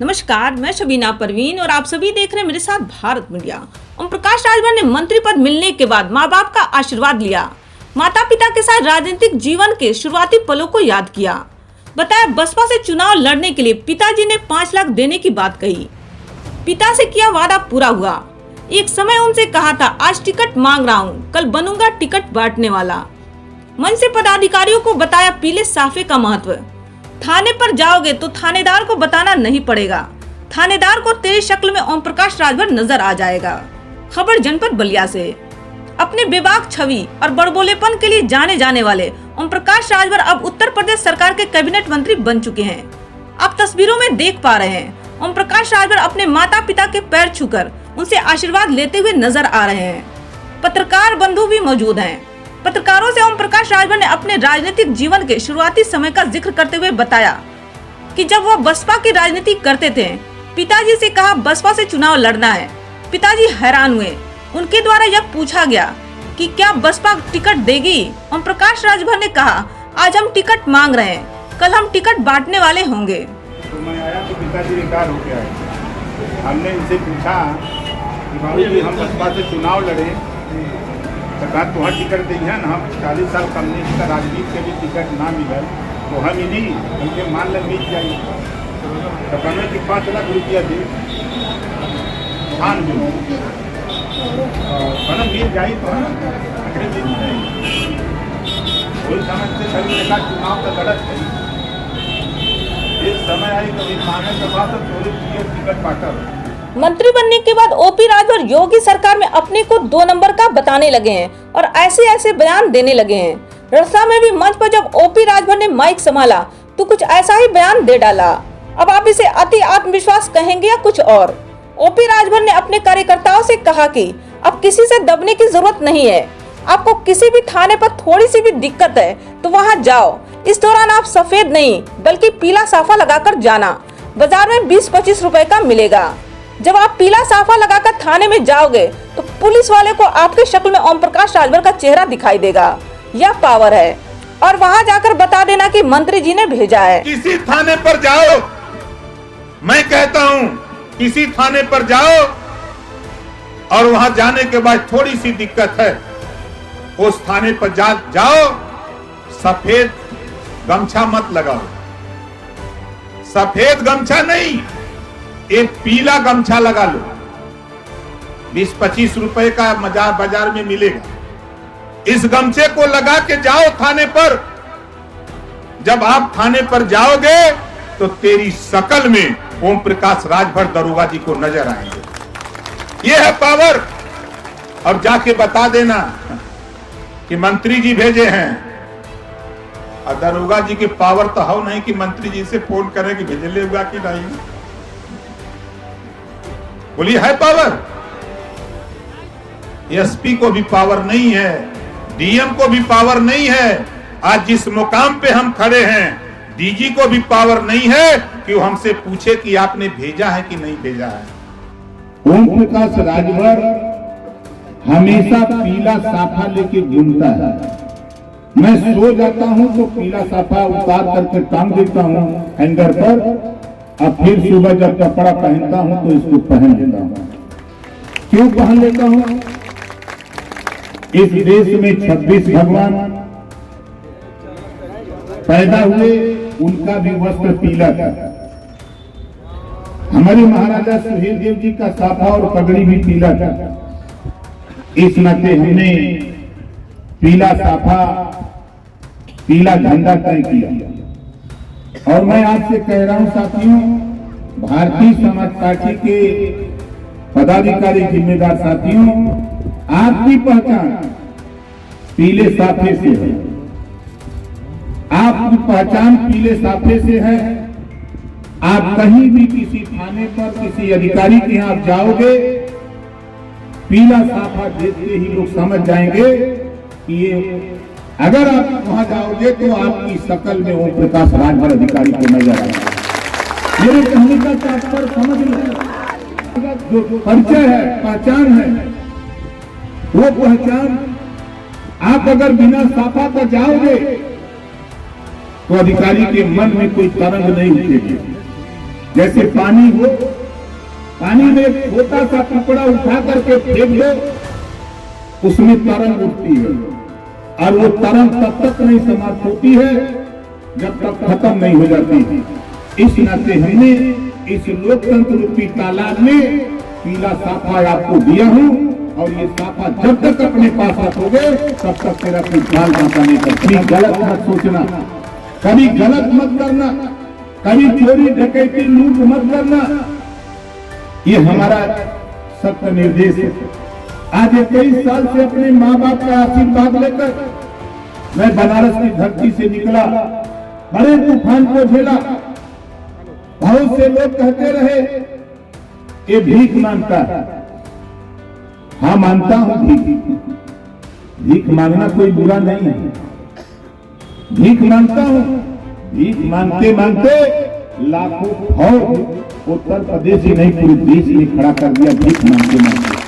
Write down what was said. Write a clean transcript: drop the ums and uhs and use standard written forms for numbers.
नमस्कार, मैं शबीना परवीन और आप सभी देख रहे हैं मेरे साथ भारत मीडिया। ओम प्रकाश राजभर ने मंत्री पद मिलने के बाद माँ बाप का आशीर्वाद लिया। माता पिता के साथ राजनीतिक जीवन के शुरुआती पलों को याद किया। बताया बसपा से चुनाव लड़ने के लिए पिताजी ने 5 लाख देने की बात कही। पिता से किया वादा पूरा हुआ। एक समय उनसे कहा था आज टिकट मांग रहा हूँ, कल बनूंगा टिकट बांटने वाला। मंच से पदाधिकारियों को बताया पीले साफे का महत्व। थाने पर जाओगे तो थानेदार को बताना नहीं पड़ेगा। थानेदार को तेरी शक्ल में ओम प्रकाश राजभर नजर आ जाएगा। खबर जनपद बलिया से। अपने बेबाक छवि और बड़बोलेपन के लिए जाने जाने वाले ओम प्रकाश राजभर अब उत्तर प्रदेश सरकार के कैबिनेट मंत्री बन चुके हैं। आप तस्वीरों में देख पा रहे हैं ओम प्रकाश राजभर अपने माता पिता के पैर छूकर उनसे आशीर्वाद लेते हुए नजर आ रहे हैं। पत्रकार बंधु भी मौजूद हैं। पत्रकारों से ओम प्रकाश राजभर ने अपने राजनीतिक जीवन के शुरुआती समय का जिक्र करते हुए बताया कि जब वह बसपा की राजनीति करते थे, पिताजी से कहा बसपा से चुनाव लड़ना है। पिताजी हैरान हुए। उनके द्वारा जब पूछा गया कि क्या बसपा टिकट देगी, ओम प्रकाश राजभर ने कहा आज हम टिकट मांग रहे हैं, कल हम टिकट बांटने वाले होंगे। तो मैं आया तो पिताजी रिटायर हो गया है। हमने इनसे पूछा कि बाबूजी हम बसपा से चुनाव लड़े, सरकार तुम्हारा टिकट दी है ना, हम 40 साल कम्युनिस्ट का राजनीति के भी टिकट ना मिले तो हम मिली उनके मान ले मिल जाइए। तो कहने की 5 लाख रुपया दी खान कहना मिल जाए तो आखिर मिल जाएगी। वही समझते सभी ने कहा चुनाव का गलत है। एक समय आई कभी मांगे के बाद तो टिकट बांटा। मंत्री बनने के बाद ओपी राजभर योगी सरकार में अपने को 2 नंबर का बताने लगे हैं और ऐसे बयान देने लगे हैं। रसा में भी मंच पर जब ओपी राजभर ने माइक संभाला तो कुछ ऐसा ही बयान दे डाला। अब आप इसे अति आत्मविश्वास कहेंगे या कुछ और? ओपी राजभर ने अपने कार्यकर्ताओं से कहा कि अब किसी से दबने की जरूरत नहीं है। आपको किसी भी थाने पर थोड़ी सी भी दिक्कत है तो वहाँ जाओ। इस दौरान आप सफेद नहीं बल्कि पीला साफा लगाकर जाना। बाजार में 20-25 रुपए का मिलेगा। जब आप पीला साफा लगाकर थाने में जाओगे तो पुलिस वाले को आपकी शक्ल में ओम प्रकाश राजभर का चेहरा दिखाई देगा। यह पावर है और वहां जाकर बता देना कि मंत्री जी ने भेजा है। किसी थाने पर जाओ, मैं कहता हूं किसी थाने पर जाओ और वहां जाने के बाद थोड़ी सी दिक्कत है, उस थाने पर जाओ, सफेद गमछा मत लगाओ। सफेद गमछा नहीं, एक पीला गमछा लगा लो। 20-25 रुपए का बाजार में मिलेगा। इस गमछे को लगा के जाओ थाने पर। जब आप थाने पर जाओगे तो तेरी शकल में ओम प्रकाश राजभर दरोगा जी को नजर आएंगे। यह है पावर। और जाके बता देना कि मंत्री जी भेजे हैं। और दरोगा जी की पावर तो हो नहीं कि मंत्री जी से फोन करें कि भेजले हुआ कि नहीं। बोलिए है पावर? एसपी को भी पावर नहीं है, डीएम को भी पावर नहीं है। आज जिस मुकाम पे हम खड़े हैं, डीजी को भी पावर नहीं है कि वो हमसे पूछे कि आपने भेजा है कि नहीं भेजा है। ओम प्रकाश राजभर हमेशा पीला साफा लेके घूमता है। मैं सो जाता हूं तो पीला साफा उतार करके टांग देता हूं हैंगर पर। अब फिर सुबह जब कपड़ा पहनता हूं तो इसको पहन लेता हूं। क्यों पहन लेता हूं? इस देश में 26 भगवान पैदा हुए, उनका भी वस्त्र पीला था। हमारे महाराजा सुहेल देव जी का साफा और पगड़ी भी पीला था। इस नाते हमने पीला साफा, पीला झंडा तय किया। और मैं आपसे कह रहा हूं साथियों, भारतीय समाज पार्टी के पदाधिकारी जिम्मेदार साथियों, आपकी पहचान पीले साफे से है। आपकी पहचान पीले साफे से है। आप कहीं भी किसी थाने पर किसी अधिकारी के यहाँ जाओगे, पीला साफा देखते ही लोग समझ जाएंगे कि ये, अगर आप वहां जाओगे तो आपकी शकल में ओम प्रकाश राजभर अधिकारी को नजर आएगा। मेरे कहने का तात्पर्य समझ लो, जो परिचय है, पहचान है, वो पहचान आप अगर बिना साफा पर जाओगे तो अधिकारी के मन में कोई तरंग नहीं उठेगी। जैसे पानी हो, पानी में एक छोटा सा टुकड़ा उठा करके फेंक दो, उसमें तरंग उठती है और वो तरंग तब तक नहीं समाप्त होती है जब तक खत्म नहीं हो जाती। इस नाते हमने इस लोकतंत्र रूपी तालाब में पीला साफा आपको दिया हूं और ये साफा जब तक अपने पास रखोगे तब तक तेरा कोई ख्याल आता नहीं कर। कभी गलत मत सोचना, कभी गलत मत करना, कभी चोरी डकैती लूट मत करना। ये हमारा सत्य निर्देश है। आज 23 साल से अपने माँ बाप का आशीर्वाद लेकर मैं बनारस की धरती से निकला, बड़े तूफान को झेला। बहुत से लोग कहते रहे ये भीख मांगता है। हाँ, मानता हूं भीख मांगना कोई बुरा नहीं है, भीख मांगता हूं। भीख मांगते मांगते लाखों फौज उत्तर प्रदेश ही नहीं पूरे देश में खड़ा कर दिया भीख मांगते मांगते।